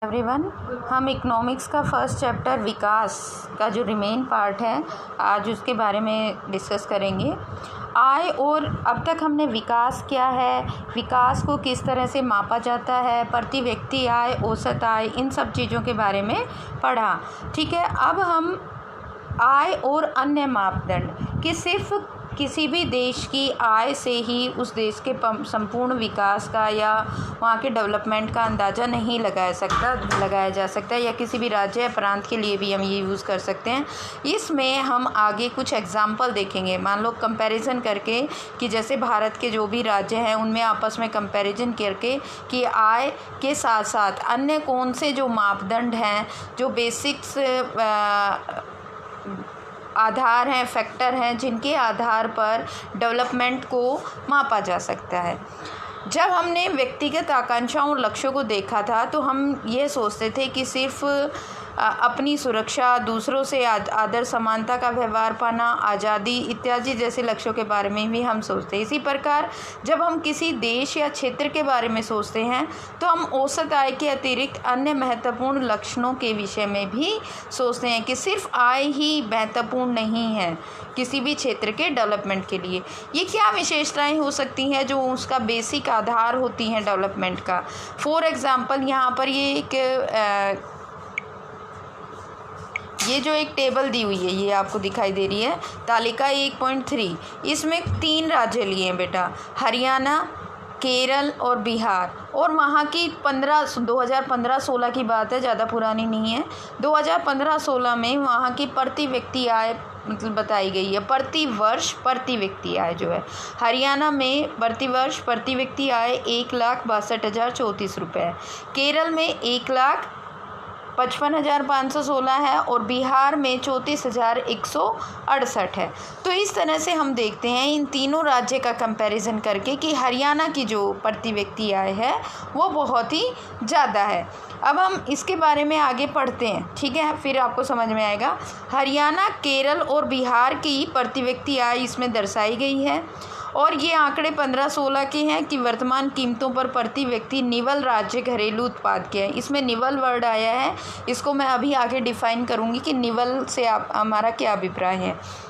Everyone, हम economics का first chapter विकास का जो रिमेन पार्ट है आज उसके बारे में डिस्कस करेंगे। आय और अब तक हमने विकास क्या है, विकास को किस तरह से मापा जाता है, प्रति व्यक्ति आय, औसत आय, इन सब चीज़ों के बारे में पढ़ा। ठीक है, अब हम आय और अन्य मापदंड कि सिर्फ किसी भी देश की आय से ही उस देश के संपूर्ण विकास का या वहाँ के डेवलपमेंट का अंदाज़ा नहीं लगाया जा सकता या किसी भी राज्य या प्रांत के लिए भी हम ये यूज़ कर सकते हैं। इसमें हम आगे कुछ एग्जाम्पल देखेंगे, मान लो कंपैरिजन करके कि जैसे भारत के जो भी राज्य हैं उनमें आपस में कंपैरिजन करके कि आय के साथ साथ अन्य कौन से जो मापदंड हैं, जो बेसिक्स आधार हैं, फैक्टर हैं, जिनके आधार पर डेवलपमेंट को मापा जा सकता है। जब हमने व्यक्तिगत आकांक्षाओं और लक्ष्यों को देखा था तो हम ये सोचते थे कि सिर्फ अपनी सुरक्षा, दूसरों से आदर समानता का व्यवहार पाना, आज़ादी इत्यादि जैसे लक्ष्यों के बारे में भी हम सोचते हैं। इसी प्रकार जब हम किसी देश या क्षेत्र के बारे में सोचते हैं तो हम औसत आय के अतिरिक्त अन्य महत्वपूर्ण लक्षणों के विषय में भी सोचते हैं कि सिर्फ आय ही महत्वपूर्ण नहीं है किसी भी क्षेत्र के डेवलपमेंट के लिए। ये क्या विशेषताएं हो सकती हैं जो उसका बेसिक आधार होती हैं डेवलपमेंट का। फॉर एग्ज़ाम्पल यहाँ पर ये जो एक टेबल दी हुई है ये आपको दिखाई दे रही है, तालिका 1.3। इसमें 3 राज्य लिए हैं बेटा, हरियाणा, केरल और बिहार। और वहाँ की 2015-16 की बात है, ज़्यादा पुरानी नहीं है। 2015-16 में वहाँ की प्रति व्यक्ति आय मतलब बताई गई है, प्रति वर्ष प्रति व्यक्ति आय जो है। हरियाणा में प्रति वर्ष प्रति व्यक्ति आय 1,62,034 रुपये है, केरल में 1,55,516 है और बिहार में 34,168 है। तो इस तरह से हम देखते हैं इन तीनों राज्य का कंपैरिजन करके कि हरियाणा की जो प्रति व्यक्ति आय है वो बहुत ही ज़्यादा है। अब हम इसके बारे में आगे पढ़ते हैं, ठीक है, फिर आपको समझ में आएगा। हरियाणा, केरल और बिहार की प्रति व्यक्ति आय इसमें दर्शाई गई है और ये आंकड़े 15-16 के हैं कि वर्तमान कीमतों पर प्रति व्यक्ति निवल राज्य घरेलू उत्पाद के हैं। इसमें निवल वर्ड आया है, इसको मैं अभी आगे डिफाइन करूँगी कि निवल से हमारा क्या अभिप्राय है।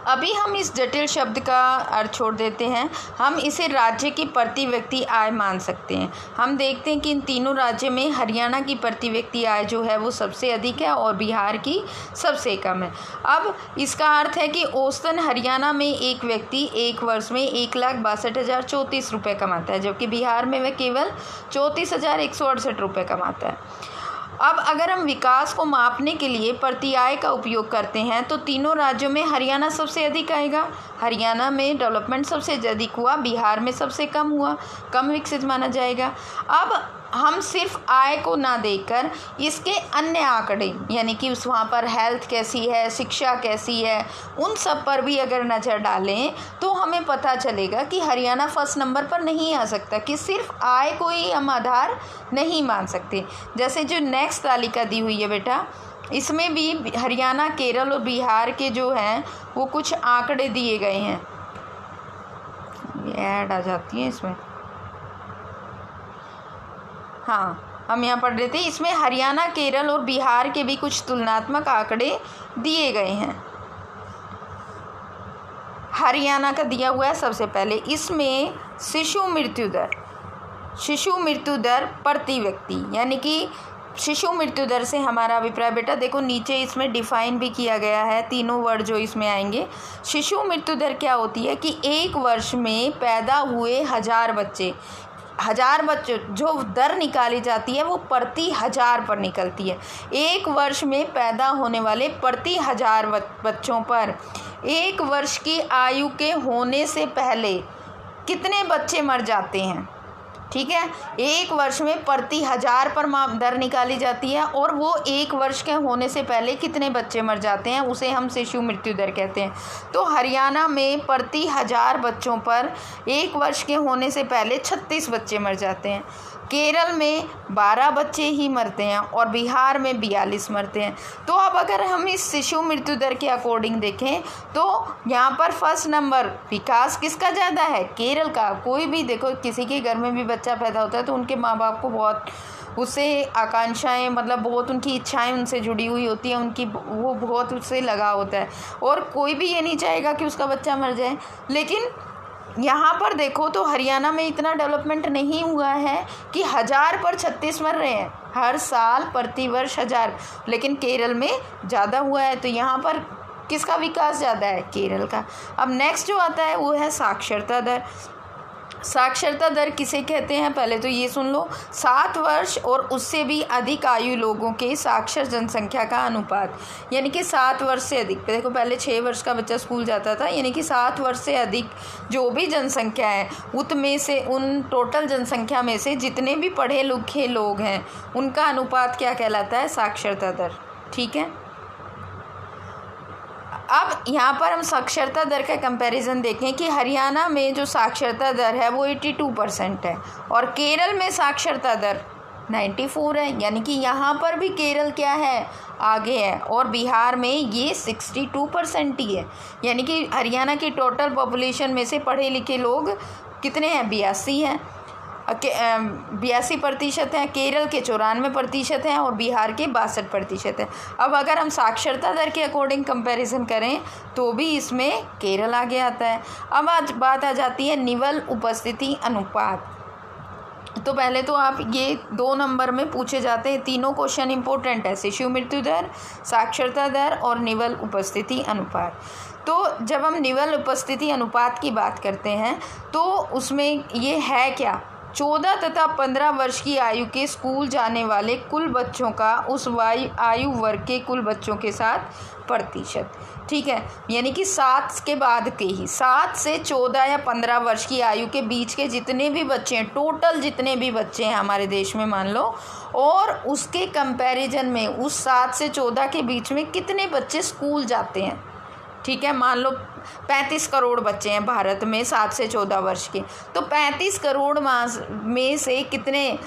अभी हम इस जटिल शब्द का अर्थ छोड़ देते हैं, हम इसे राज्य की प्रति व्यक्ति आय मान सकते हैं। हम देखते हैं कि इन तीनों राज्यों में हरियाणा की प्रति व्यक्ति आय जो है वो सबसे अधिक है और बिहार की सबसे कम है। अब इसका अर्थ है कि औसतन हरियाणा में एक व्यक्ति एक वर्ष में 1,62,034 रुपये कमाता है, जबकि बिहार में वह केवल 34,168 रुपये कमाता है। अब अगर हम विकास को मापने के लिए प्रति आय का उपयोग करते हैं तो तीनों राज्यों में हरियाणा सबसे अधिक आएगा। हरियाणा में डेवलपमेंट सबसे अधिक हुआ, बिहार में सबसे कम हुआ, कम विकसित माना जाएगा। अब हम सिर्फ आय को ना देखकर इसके अन्य आंकड़े यानी कि उस वहाँ पर हेल्थ कैसी है, शिक्षा कैसी है, उन सब पर भी अगर नज़र डालें तो हमें पता चलेगा कि हरियाणा फर्स्ट नंबर पर नहीं आ सकता, कि सिर्फ आय को ही हम आधार नहीं मान सकते। जैसे जो नेक्स्ट तालिका दी हुई है बेटा, इसमें भी हरियाणा, केरल और बिहार के जो हैं वो कुछ आंकड़े दिए गए हैं, ऐड आ जाती है इसमें। हाँ, हम यहाँ पढ़ रहे थे, इसमें हरियाणा, केरल और बिहार के भी कुछ तुलनात्मक आंकड़े दिए गए हैं। हरियाणा का दिया हुआ है सबसे पहले, इसमें शिशु मृत्यु दर प्रति व्यक्ति यानी कि शिशु मृत्यु दर से हमारा अभिप्राय बेटा देखो नीचे इसमें डिफाइन भी किया गया है, तीनों वर्ड जो इसमें आएंगे। शिशु मृत्यु दर क्या होती है कि एक वर्ष में पैदा हुए 1000 बच्चे जो दर निकाली जाती है वो प्रति 1000 पर निकलती है। एक वर्ष में पैदा होने वाले प्रति 1000 बच्चों पर एक वर्ष की आयु के होने से पहले कितने बच्चे मर जाते हैं। ठीक है, एक वर्ष में प्रति 1000 पर दर निकाली जाती है और वो एक वर्ष के होने से पहले कितने बच्चे मर जाते हैं उसे हम शिशु मृत्यु दर कहते हैं। तो हरियाणा में प्रति 1000 बच्चों पर एक वर्ष के होने से पहले 36 बच्चे मर जाते हैं, केरल में 12 बच्चे ही मरते हैं और बिहार में 42 मरते हैं। तो अब अगर हम इस शिशु मृत्यु दर के अकॉर्डिंग देखें तो यहाँ पर फर्स्ट नंबर विकास किसका ज़्यादा है, केरल का। कोई भी देखो किसी के घर में भी बच्चा पैदा होता है तो उनके माँ बाप को बहुत उससे आकांक्षाएं, मतलब बहुत उनकी इच्छाएं उनसे जुड़ी हुई होती हैं, उनकी वो बहुत उससे लगा होता है, और कोई भी ये नहीं चाहेगा कि उसका बच्चा मर जाए। लेकिन यहाँ पर देखो तो हरियाणा में इतना डेवलपमेंट नहीं हुआ है कि 1000 पर 36 मर रहे हैं हर साल, प्रतिवर्ष 1000, लेकिन केरल में ज़्यादा हुआ है। तो यहाँ पर किसका विकास ज़्यादा है? केरल का। अब नेक्स्ट जो आता है वो है साक्षरता दर। साक्षरता दर किसे कहते हैं, पहले तो ये सुन लो। 7 वर्ष और उससे भी अधिक आयु लोगों के साक्षर जनसंख्या का अनुपात, यानी कि 7 वर्ष से अधिक। देखो पहले 6 वर्ष का बच्चा स्कूल जाता था, यानी कि 7 वर्ष से अधिक जो भी जनसंख्या है उतमें से, उन टोटल जनसंख्या में से जितने भी पढ़े लिखे लोग हैं उनका अनुपात क्या कहलाता है? साक्षरता दर। ठीक है, अब यहाँ पर हम साक्षरता दर का कंपैरिजन देखें कि हरियाणा में जो साक्षरता दर है वो 82% है और केरल में साक्षरता दर 94 है, यानी कि यहाँ पर भी केरल क्या है? आगे है। और बिहार में ये 62% ही है, यानी कि हरियाणा की टोटल पॉपुलेशन में से पढ़े लिखे लोग कितने हैं? 82 हैं, 82% हैं। केरल के 94% हैं और बिहार के 62% हैं। अब अगर हम साक्षरता दर के अकॉर्डिंग कंपैरिजन करें तो भी इसमें केरल आगे आता है। अब आज बात आ जाती है निवल उपस्थिति अनुपात। तो पहले तो आप ये 2 नंबर में पूछे जाते हैं, तीनों क्वेश्चन इंपॉर्टेंट है, शिशु मृत्यु दर, साक्षरता दर और निवल उपस्थिति अनुपात। तो जब हम निवल उपस्थिति अनुपात की बात करते हैं तो उसमें ये है क्या? 14 तथा 15 वर्ष की आयु के स्कूल जाने वाले कुल बच्चों का उस आयु वर्ग के कुल बच्चों के साथ प्रतिशत। ठीक है, यानी कि 7 के बाद के ही, 7 से 14 या 15 वर्ष की आयु के बीच के जितने भी बच्चे हैं, टोटल जितने भी बच्चे हैं हमारे देश में मान लो, और उसके कंपैरिजन में उस 7 से 14 के बीच में कितने बच्चे स्कूल जाते हैं। ठीक है, मान लो 35 करोड़ बच्चे हैं भारत में 7 से 14 वर्ष के, तो 35 करोड़ में से कितने?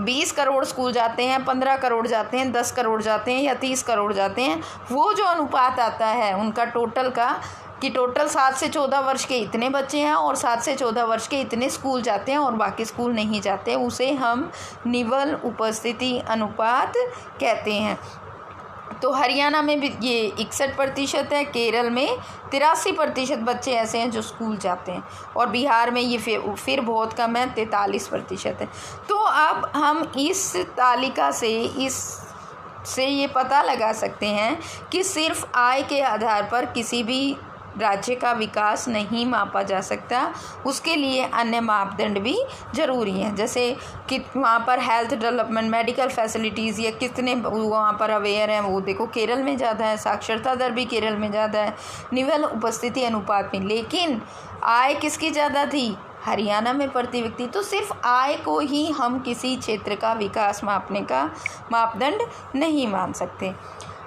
20 करोड़ स्कूल जाते हैं, 15 करोड़ जाते हैं, 10 करोड़ जाते हैं या 30 करोड़ जाते हैं। वो जो अनुपात आता है उनका टोटल का, कि टोटल 7 से 14 वर्ष के इतने बच्चे हैं और 7 से 14 वर्ष के इतने स्कूल जाते हैं और बाकी स्कूल नहीं जाते, उसे हम निवल उपस्थिति अनुपात कहते हैं। तो हरियाणा में भी ये 61% है, केरल में 83% बच्चे ऐसे हैं जो स्कूल जाते हैं, और बिहार में ये फिर बहुत कम है, 43% है। तो अब हम इस तालिका से ये पता लगा सकते हैं कि सिर्फ आय के आधार पर किसी भी राज्य का विकास नहीं मापा जा सकता, उसके लिए अन्य मापदंड भी ज़रूरी हैं, जैसे कि वहाँ पर हेल्थ डेवलपमेंट, मेडिकल फैसिलिटीज़ या कितने वहाँ पर अवेयर हैं, वो देखो केरल में ज़्यादा है, साक्षरता दर भी केरल में ज़्यादा है, निवल उपस्थिति अनुपात में। लेकिन आय किसकी ज़्यादा थी? हरियाणा में प्रति व्यक्ति। तो सिर्फ आय को ही हम किसी क्षेत्र का विकास मापने का मापदंड नहीं मान सकते।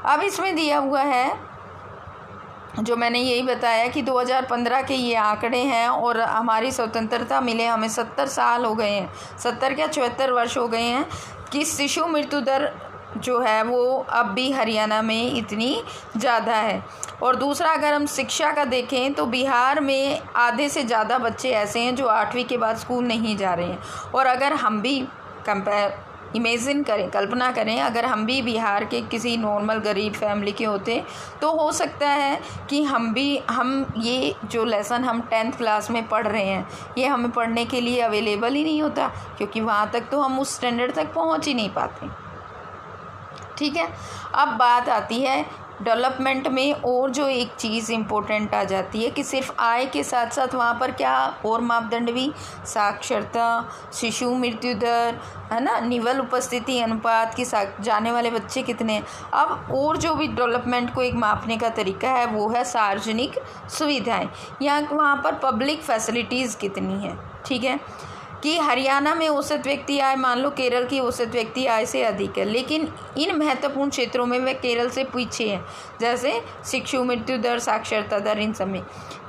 अब इसमें दिया हुआ है, जो मैंने यही बताया कि 2015 के ये आंकड़े हैं और हमारी स्वतंत्रता मिले हमें 70 साल हो गए हैं, 70 क्या 74 वर्ष हो गए हैं, कि शिशु मृत्यु दर जो है वो अब भी हरियाणा में इतनी ज़्यादा है। और दूसरा, अगर हम शिक्षा का देखें तो बिहार में आधे से ज़्यादा बच्चे ऐसे हैं जो 8वीं के बाद स्कूल नहीं जा रहे हैं। और अगर हम भी इमेजिन करें, कल्पना करें, अगर हम भी बिहार के किसी नॉर्मल गरीब फैमिली के होते तो हो सकता है कि हम ये जो लेसन हम 10th क्लास में पढ़ रहे हैं ये हमें पढ़ने के लिए अवेलेबल ही नहीं होता, क्योंकि वहाँ तक तो हम उस स्टैंडर्ड तक पहुँच ही नहीं पाते। ठीक है, अब बात आती है डेवलपमेंट में, और जो एक चीज़ इम्पोर्टेंट आ जाती है कि सिर्फ आय के साथ साथ वहाँ पर क्या और मापदंड भी, साक्षरता, शिशु मृत्यु दर, है ना, निवल उपस्थिति अनुपात की जाने वाले बच्चे कितने हैं। अब और जो भी डेवलपमेंट को एक मापने का तरीका है वो है सार्वजनिक सुविधाएं, यहाँ वहाँ पर पब्लिक फैसिलिटीज़ कितनी है। ठीक है, कि हरियाणा में औसत व्यक्ति आय मान लो केरल की औसत व्यक्ति आय से अधिक है, लेकिन इन महत्वपूर्ण क्षेत्रों में वे केरल से पीछे हैं, जैसे शिशु मृत्यु दर, साक्षरता दर, इन सब में।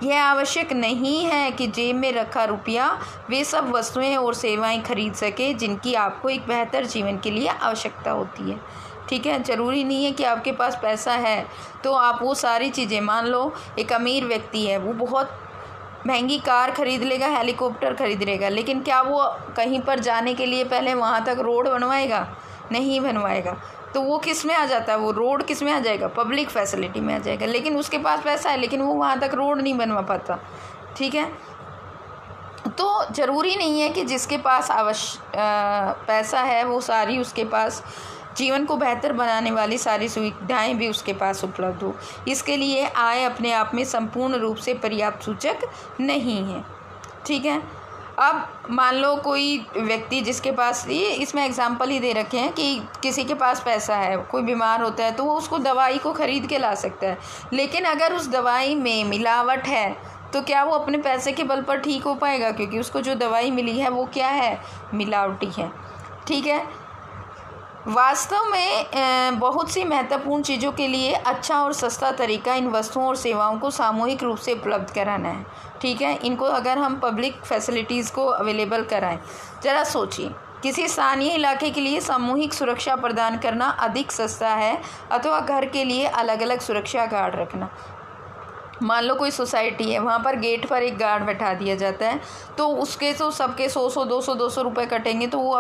यह आवश्यक नहीं है कि जेब में रखा रुपया वे सब वस्तुएं और सेवाएं खरीद सके जिनकी आपको एक बेहतर जीवन के लिए आवश्यकता होती है। ठीक है, ज़रूरी नहीं है कि आपके पास पैसा है तो आप वो सारी चीज़ें, मान लो एक अमीर व्यक्ति है, वो बहुत महंगी कार खरीद लेगा, हेलीकॉप्टर खरीद लेगा, लेकिन क्या वो कहीं पर जाने के लिए पहले वहाँ तक रोड बनवाएगा? नहीं बनवाएगा। तो वो किस में आ जाता है? वो रोड किस में आ जाएगा? पब्लिक फैसिलिटी में आ जाएगा। लेकिन उसके पास पैसा है, लेकिन वो वहाँ तक रोड नहीं बनवा पाता। ठीक है, तो ज़रूरी नहीं है कि जिसके पास पैसा है वो सारी उसके पास जीवन को बेहतर बनाने वाली सारी सुविधाएं भी उसके पास उपलब्ध हो। इसके लिए आय अपने आप में संपूर्ण रूप से पर्याप्त सूचक नहीं है। ठीक है, अब मान लो कोई व्यक्ति जिसके पास, ये इसमें एग्जाम्पल ही दे रखे हैं कि किसी के पास पैसा है, कोई बीमार होता है तो वो उसको दवाई को ख़रीद के ला सकता है, लेकिन अगर उस दवाई में मिलावट है तो क्या वो अपने पैसे के बल पर ठीक हो पाएगा? क्योंकि उसको जो दवाई मिली है वो क्या है? मिलावटी है। ठीक है, वास्तव में बहुत सी महत्वपूर्ण चीज़ों के लिए अच्छा और सस्ता तरीका इन वस्तुओं और सेवाओं को सामूहिक रूप से उपलब्ध कराना है। ठीक है, इनको अगर हम पब्लिक फैसिलिटीज़ को अवेलेबल कराएं, ज़रा सोचिए, किसी स्थानीय इलाके के लिए सामूहिक सुरक्षा प्रदान करना अधिक सस्ता है अथवा घर के लिए अलग अलग सुरक्षा गार्ड रखना। मान लो कोई सोसाइटी है, वहाँ पर गेट पर एक गार्ड बैठा दिया जाता है, तो उसके तो सबके 100 200 रुपए कटेंगे, तो वो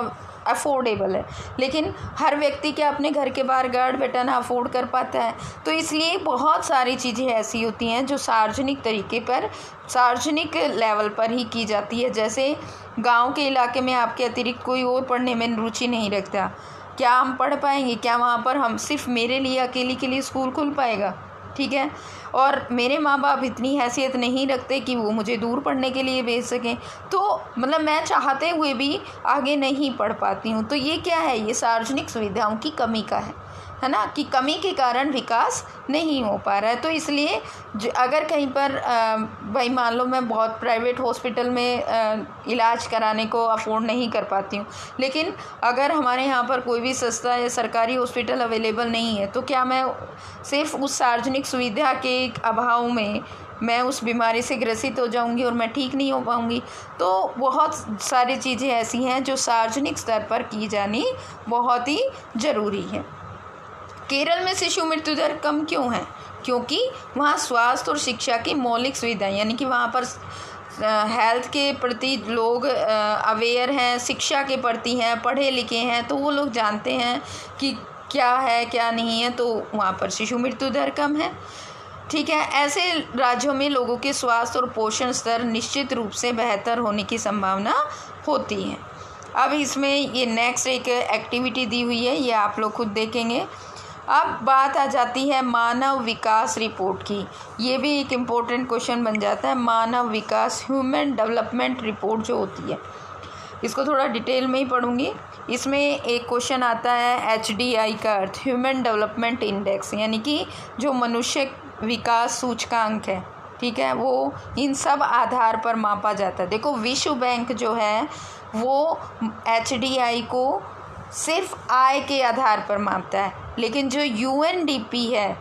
अफोर्डेबल है। लेकिन हर व्यक्ति क्या अपने घर के बाहर गार्ड बैठाना अफोर्ड कर पाता है? तो इसलिए बहुत सारी चीज़ें ऐसी होती हैं जो सार्वजनिक तरीके पर, सार्वजनिक लेवल पर ही की जाती है। जैसे गांव के इलाके में आपके अतिरिक्त कोई और पढ़ने में रुचि नहीं रखता, क्या हम पढ़ पाएंगे? क्या वहाँ पर हम सिर्फ मेरे लिए अकेले के लिए स्कूल खुल पाएगा? ठीक है, और मेरे माँ बाप इतनी हैसियत नहीं रखते कि वो मुझे दूर पढ़ने के लिए भेज सकें, तो मतलब मैं चाहते हुए भी आगे नहीं पढ़ पाती हूँ। तो ये क्या है? ये सार्वजनिक सुविधाओं की कमी का है ना, कि कमी के कारण विकास नहीं हो पा रहा है। तो इसलिए अगर कहीं पर भाई मान लो मैं बहुत प्राइवेट हॉस्पिटल में इलाज कराने को अफोर्ड नहीं कर पाती हूँ, लेकिन अगर हमारे यहाँ पर कोई भी सस्ता या सरकारी हॉस्पिटल अवेलेबल नहीं है, तो क्या मैं सिर्फ उस सार्वजनिक सुविधा के अभाव में मैं उस बीमारी से ग्रसित हो जाऊंगी और मैं ठीक नहीं हो पाऊंगी? तो बहुत सारी चीज़ें ऐसी हैं जो सार्वजनिक स्तर पर की जानी बहुत ही ज़रूरी है। केरल में शिशु मृत्यु दर कम क्यों है? क्योंकि वहाँ स्वास्थ्य और शिक्षा की मौलिक सुविधाएं, यानी कि वहाँ पर हेल्थ के प्रति लोग अवेयर हैं, शिक्षा के प्रति हैं, पढ़े लिखे हैं, तो वो लोग जानते हैं कि क्या है क्या नहीं है, तो वहाँ पर शिशु मृत्यु दर कम है। ठीक है, ऐसे राज्यों में लोगों के स्वास्थ्य और पोषण स्तर निश्चित रूप से बेहतर होने की संभावना होती है। अब इसमें ये नेक्स्ट एक एक्टिविटी दी हुई है, ये आप लोग खुद देखेंगे। अब बात आ जाती है मानव विकास रिपोर्ट की। ये भी एक इम्पोर्टेंट क्वेश्चन बन जाता है, मानव विकास ह्यूमन डेवलपमेंट रिपोर्ट जो होती है। इसको थोड़ा डिटेल में ही पढ़ूंगी। इसमें एक क्वेश्चन आता है HDI का अर्थ ह्यूमन डेवलपमेंट इंडेक्स, यानी कि जो मनुष्य विकास सूचकांक है, ठीक है, वो इन सब आधार पर मापा जाता है। देखो, विश्व बैंक जो है वो HDI को सिर्फ आय के आधार पर मापता है, लेकिन जो UNDP है,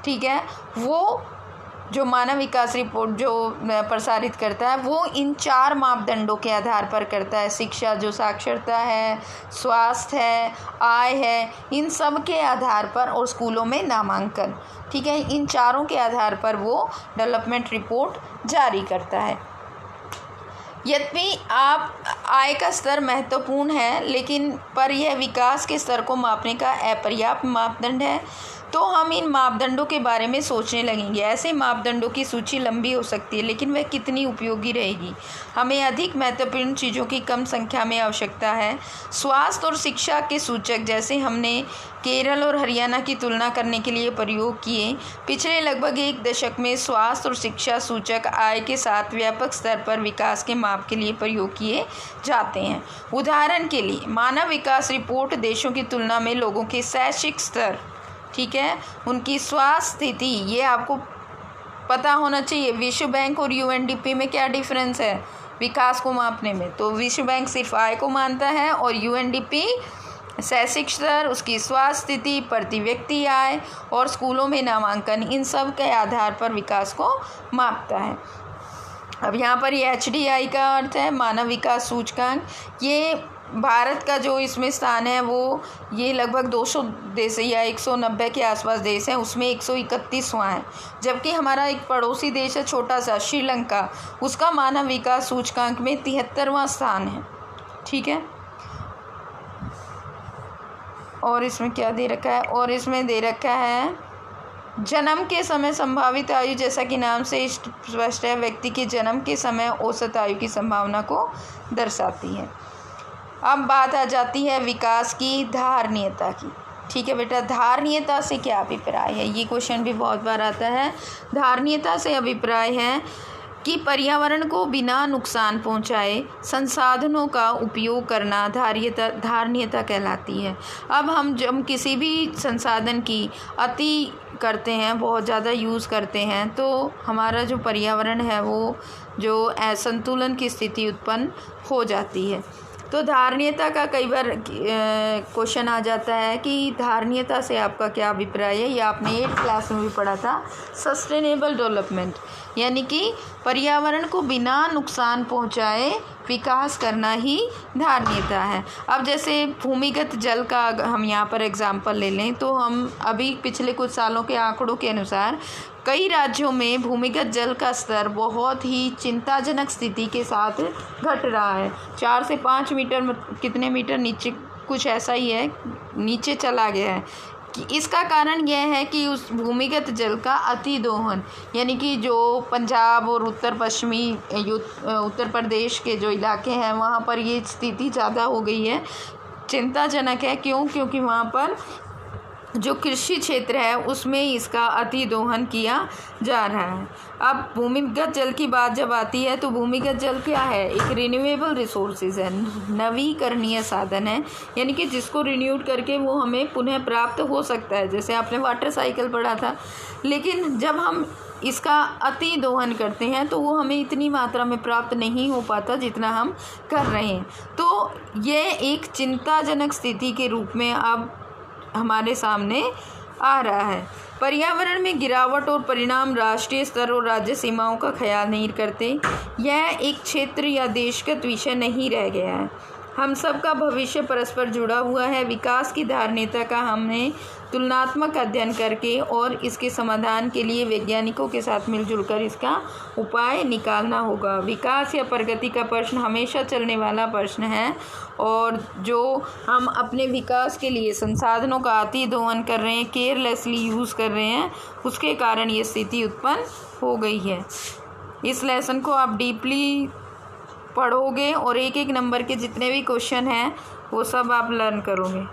ठीक है, वो जो मानव विकास रिपोर्ट जो प्रसारित करता है वो इन 4 मापदंडों के आधार पर करता है। शिक्षा, जो साक्षरता है, स्वास्थ्य है, आय है, इन सब के आधार पर, और स्कूलों में नामांकन, ठीक है, इन चारों के आधार पर वो डेवलपमेंट रिपोर्ट जारी करता है। यद्यपि आप आय का स्तर महत्वपूर्ण है, लेकिन पर यह विकास के स्तर को मापने का अपर्याप्त मापदंड है। तो हम इन मापदंडों के बारे में सोचने लगेंगे। ऐसे मापदंडों की सूची लंबी हो सकती है, लेकिन वह कितनी उपयोगी रहेगी? हमें अधिक महत्वपूर्ण चीज़ों की कम संख्या में आवश्यकता है। स्वास्थ्य और शिक्षा के सूचक जैसे हमने केरल और हरियाणा की तुलना करने के लिए प्रयोग किए। पिछले लगभग 1 दशक में स्वास्थ्य और शिक्षा सूचक आय के साथ व्यापक स्तर पर विकास के माप के लिए प्रयोग किए जाते हैं। उदाहरण के लिए मानव विकास रिपोर्ट देशों की तुलना में लोगों के शैक्षिक स्तर, ठीक है, उनकी स्वास्थ्य स्थिति, ये आपको पता होना चाहिए। विश्व बैंक और UNDP में क्या डिफरेंस है विकास को मापने में? तो विश्व बैंक सिर्फ आय को मानता है और UNDP शैक्षिक स्तर, उसकी स्वास्थ्य स्थिति, प्रति व्यक्ति आय और स्कूलों में नामांकन, इन सब के आधार पर विकास को मापता है। अब यहाँ पर ये HDI का अर्थ है मानव विकास सूचकांक। ये भारत का जो इसमें स्थान है वो ये लगभग 200 देश या 190 के आसपास देश हैं, उसमें 131वां है। जबकि हमारा एक पड़ोसी देश है छोटा सा श्रीलंका, उसका मानव विकास सूचकांक में 73वां स्थान है। ठीक है, और इसमें क्या दे रखा है, और इसमें दे रखा है जन्म के समय संभावित आयु, जैसा कि नाम से स्पष्ट है, व्यक्ति के जन्म के समय औसत आयु की संभावना को दर्शाती है। अब बात आ जाती है विकास की धारणीयता की। ठीक है बेटा, धारणीयता से क्या अभिप्राय है, ये क्वेश्चन भी बहुत बार आता है। धारणीयता से अभिप्राय है कि पर्यावरण को बिना नुकसान पहुंचाए संसाधनों का उपयोग करना धारणीयता कहलाती है। अब हम जब किसी भी संसाधन की अति करते हैं, बहुत ज़्यादा यूज़ करते हैं, तो हमारा जो पर्यावरण है वो जो असंतुलन की स्थिति उत्पन्न हो जाती है। तो धारणीयता का कई बार क्वेश्चन आ जाता है कि धारणीयता से आपका क्या अभिप्राय है। ये आपने 8th क्लास में भी पढ़ा था, सस्टेनेबल डेवलपमेंट, यानी कि पर्यावरण को बिना नुकसान पहुंचाए विकास करना ही धारणीयता है। अब जैसे भूमिगत जल का हम यहाँ पर एग्जाम्पल ले लें, तो हम अभी पिछले कुछ सालों के आंकड़ों के अनुसार कई राज्यों में भूमिगत जल का स्तर बहुत ही चिंताजनक स्थिति के साथ घट रहा है। 4 से 5 मीटर, कितने मीटर नीचे, कुछ ऐसा ही है, नीचे चला गया है। कि इसका कारण यह है कि उस भूमिगत जल का अति दोहन, यानी कि जो पंजाब और उत्तर प्रदेश के जो इलाके हैं वहाँ पर ये स्थिति ज़्यादा हो गई है, चिंताजनक है। क्योंकि वहाँ पर जो कृषि क्षेत्र है उसमें इसका अति दोहन किया जा रहा है। अब भूमिगत जल की बात जब आती है तो भूमिगत जल क्या है, एक रिन्यूएबल रिसोर्सेज है, नवीकरणीय साधन है, यानी कि जिसको रिन्यूड करके वो हमें पुनः प्राप्त हो सकता है। जैसे आपने वाटर साइकिल पढ़ा था। लेकिन जब हम इसका अति दोहन करते हैं तो वो हमें इतनी मात्रा में प्राप्त नहीं हो पाता जितना हम कर रहे हैं। तो ये एक चिंताजनक स्थिति के रूप में अब हमारे सामने आ रहा है। पर्यावरण में गिरावट और परिणाम राष्ट्रीय स्तर और राज्य सीमाओं का ख्याल नहीं करते। यह एक क्षेत्र या देशगत विषय नहीं रह गया है। हम सब का भविष्य परस्पर जुड़ा हुआ है। विकास की धारणीयता का हमने तुलनात्मक अध्ययन करके और इसके समाधान के लिए वैज्ञानिकों के साथ मिलजुल कर इसका उपाय निकालना होगा। विकास या प्रगति का प्रश्न हमेशा चलने वाला प्रश्न है, और जो हम अपने विकास के लिए संसाधनों का अति दोहन कर रहे हैं, केयरलेसली यूज़ कर रहे हैं, उसके कारण ये स्थिति उत्पन्न हो गई है। इस लेसन को आप डीपली पढ़ोगे और एक एक नंबर के जितने भी क्वेश्चन हैं वो सब आप लर्न करोगे।